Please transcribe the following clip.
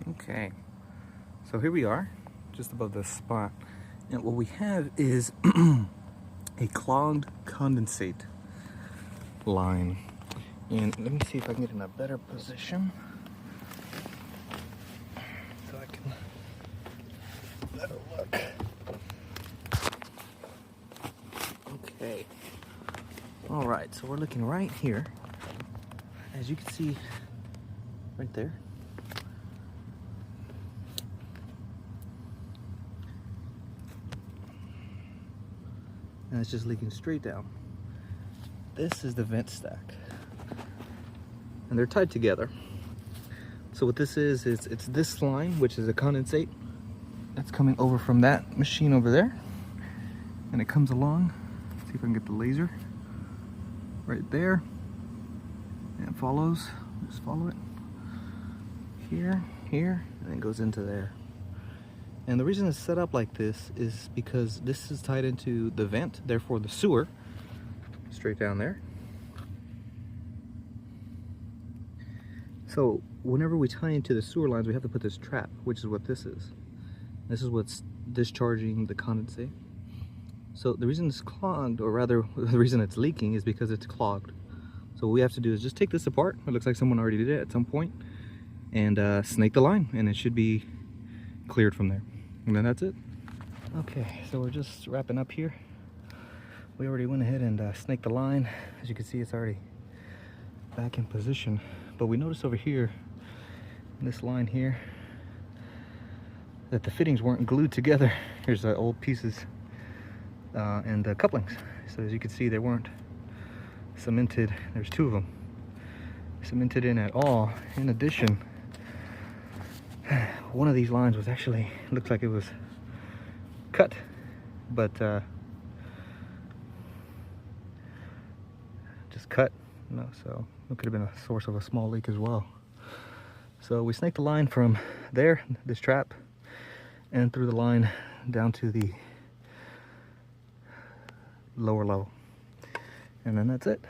Okay, so here we are, just above this spot, and what we have is a clogged condensate line. And let me see if I can get in a better position so I can better look. Okay, all right, so we're looking right here, as you can see right there. And it's just leaking straight down. This is the vent stack, and they're tied together. So what this is it's this line, which is a condensate that's coming over from that machine over there, and it comes along. Let's see if I can get the laser right there, and it follows. Just follow it here, and it goes into there. And the reason it's set up like this is because this is tied into the vent, therefore the sewer, straight down there. So whenever we tie into the sewer lines, we have to put this trap, which is what this is. This is what's discharging the condensate. So the reason it's clogged, or rather the reason it's leaking, is because it's clogged. So what we have to do is just take this apart. It looks like someone already did it at some point, and snake the line, and it should be cleared from there. And then that's it. Okay, so we're just wrapping up here. We already went ahead and snaked the line. As you can see, it's already back in position. But we noticed over here, in this line here, that the fittings weren't glued together. Here's old pieces and couplings. So as you can see, they weren't cemented. There's two of them cemented in at all. In addition, one of these lines was actually, looked like it was cut, but just cut, you know, so it could have been a source of a small leak as well. So we snaked the line from there, this trap, and through the line down to the lower level, and then that's it.